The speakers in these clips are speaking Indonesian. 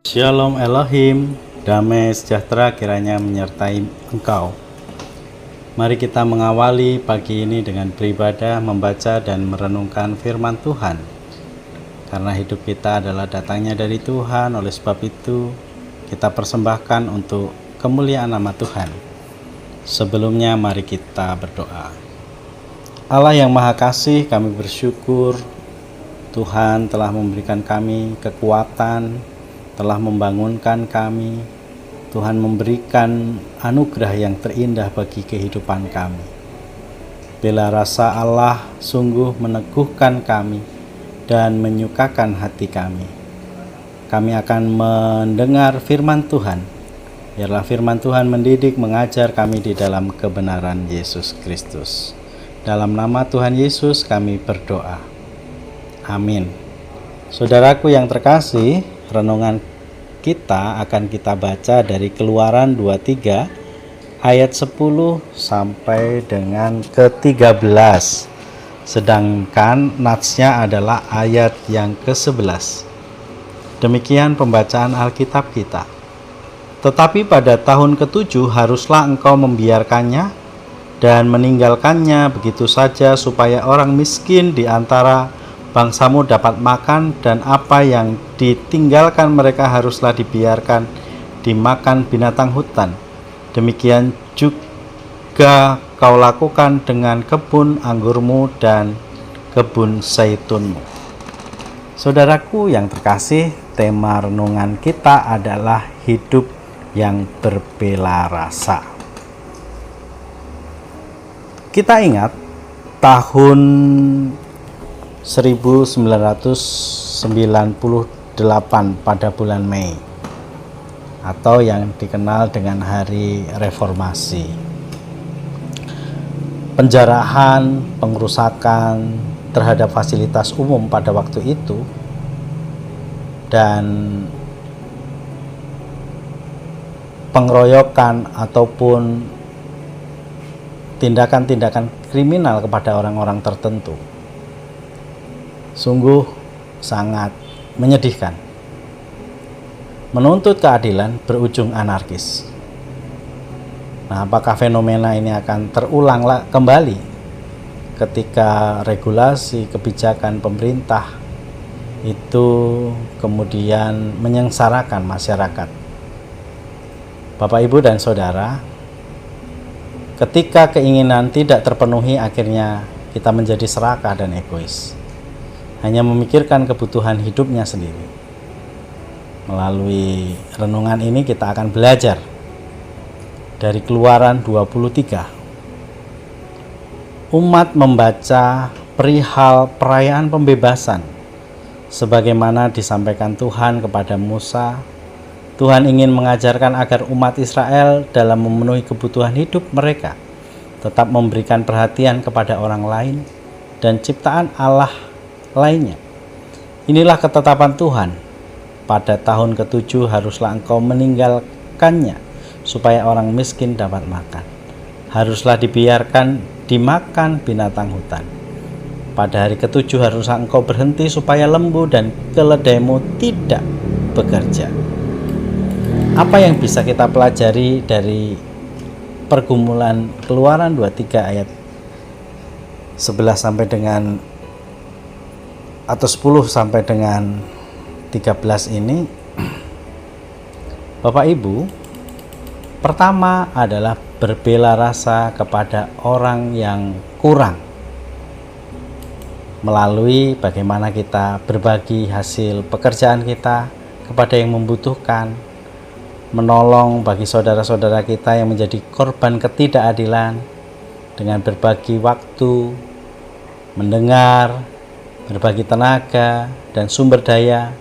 Shalom Elohim, damai sejahtera kiranya menyertai engkau. Mari kita mengawali pagi ini dengan beribadah, membaca dan merenungkan firman Tuhan. Karena hidup kita adalah datangnya dari Tuhan, oleh sebab itu kita persembahkan untuk kemuliaan nama Tuhan. Sebelumnya mari kita berdoa. Allah yang Maha Kasih, kami bersyukur Tuhan telah memberikan kami kekuatan, telah membangunkan kami. Tuhan memberikan anugerah yang terindah bagi kehidupan kami. Bela rasa Allah sungguh meneguhkan kami dan menyukakan hati kami. Kami akan mendengar firman Tuhan. Biarlah firman Tuhan mendidik, mengajar kami di dalam kebenaran Yesus Kristus. Dalam nama Tuhan Yesus kami berdoa. Amin. Saudaraku yang terkasih, renungan kita akan kita baca dari Keluaran 23 ayat 10 sampai dengan ke-13. Sedangkan natsnya adalah ayat yang ke-11. Demikian pembacaan Alkitab kita. Tetapi pada tahun ke-7 haruslah engkau membiarkannya dan meninggalkannya begitu saja supaya orang miskin di antara bangsamu dapat makan, dan apa yang ditinggalkan mereka haruslah dibiarkan dimakan binatang hutan. Demikian juga kau lakukan dengan kebun anggurmu dan kebun zaitunmu. Saudaraku yang terkasih, tema renungan kita adalah hidup yang berbela rasa. Kita ingat tahun 1998 pada bulan Mei, atau yang dikenal dengan Hari Reformasi. Penjarahan, pengerusakan terhadap fasilitas umum pada waktu itu, dan pengeroyokan ataupun tindakan-tindakan kriminal kepada orang-orang tertentu sungguh sangat menyedihkan. Menuntut keadilan berujung anarkis. Nah, apakah fenomena ini akan terulang kembali ketika regulasi kebijakan pemerintah itu kemudian menyengsarakan masyarakat? Bapak, Ibu, dan Saudara, ketika keinginan tidak terpenuhi, akhirnya kita menjadi serakah dan egois, hanya memikirkan kebutuhan hidupnya sendiri. Melalui renungan ini kita akan belajar dari Keluaran 23. Umat membaca perihal perayaan pembebasan sebagaimana disampaikan Tuhan kepada Musa. Tuhan ingin mengajarkan agar umat Israel dalam memenuhi kebutuhan hidup mereka tetap memberikan perhatian kepada orang lain dan ciptaan Allah lainnya. Inilah ketetapan Tuhan. Pada tahun ke-7 haruslah engkau meninggalkannya supaya orang miskin dapat makan. Haruslah dibiarkan dimakan binatang hutan. Pada hari ke-7 haruslah engkau berhenti supaya lembu dan keledaimu tidak bekerja. Apa yang bisa kita pelajari dari pergumulan Keluaran 23 ayat 11 sampai dengan atau 10 sampai dengan 13 ini? Bapak Ibu, pertama adalah berbela rasa kepada orang yang kurang melalui bagaimana kita berbagi hasil pekerjaan kita kepada yang membutuhkan, menolong bagi saudara-saudara kita yang menjadi korban ketidakadilan dengan berbagi waktu, mendengar, berbagi tenaga dan sumber daya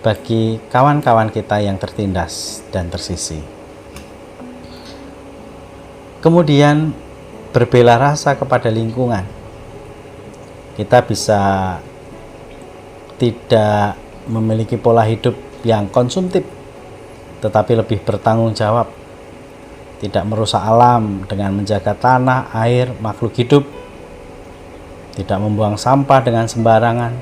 bagi kawan-kawan kita yang tertindas dan tersisih. Kemudian berbela rasa kepada lingkungan. Kita bisa tidak memiliki pola hidup yang konsumtif, tetapi lebih bertanggung jawab, tidak merusak alam dengan menjaga tanah, air, makhluk hidup, tidak membuang sampah dengan sembarangan,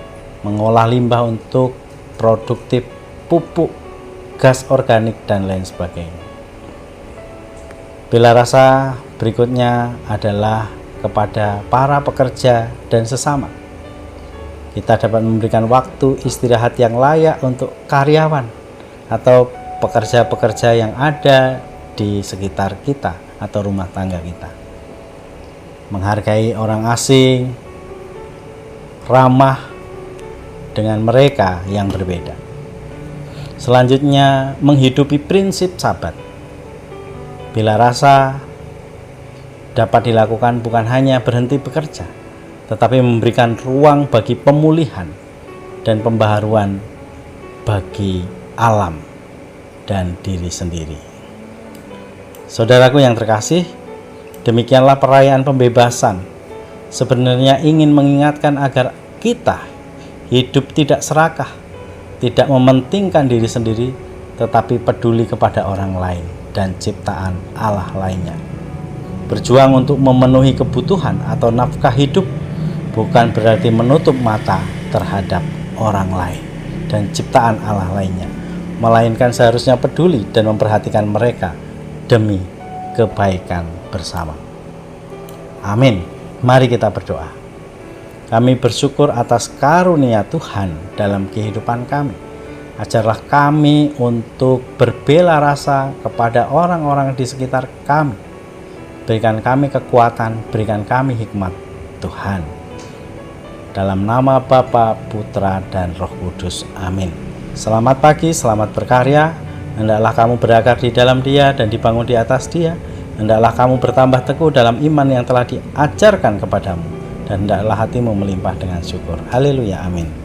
mengolah limbah untuk produktif pupuk gas organik, dan lain sebagainya. Bela rasa berikutnya adalah kepada para pekerja dan sesama. Kita dapat memberikan waktu istirahat yang layak untuk karyawan atau pekerja-pekerja yang ada di sekitar kita atau rumah tangga kita. Menghargai orang asing, ramah dengan mereka yang berbeda. Selanjutnya, menghidupi prinsip Sabat. Bela rasa dapat dilakukan bukan hanya berhenti bekerja, tetapi memberikan ruang bagi pemulihan dan pembaharuan bagi alam dan diri sendiri. Saudaraku yang terkasih, demikianlah perayaan pembebasan. Sebenarnya ingin mengingatkan agar kita hidup tidak serakah, tidak mementingkan diri sendiri, tetapi peduli kepada orang lain dan ciptaan Allah lainnya. Berjuang untuk memenuhi kebutuhan atau nafkah hidup bukan berarti menutup mata terhadap orang lain dan ciptaan Allah lainnya, melainkan seharusnya peduli dan memperhatikan mereka demi kebaikan bersama. Amin. Mari kita berdoa. Kami bersyukur atas karunia Tuhan dalam kehidupan kami. Ajarlah kami untuk berbela rasa kepada orang-orang di sekitar kami. Berikan kami kekuatan, berikan kami hikmat Tuhan. Dalam nama Bapa, Putra, dan Roh Kudus. Amin. Selamat pagi, selamat berkarya. Hendaklah kamu berakar di dalam Dia dan dibangun di atas Dia. Hendaklah kamu bertambah teguh dalam iman yang telah diajarkan kepadamu. Dan hendaklah hatimu melimpah dengan syukur. Haleluya, amin.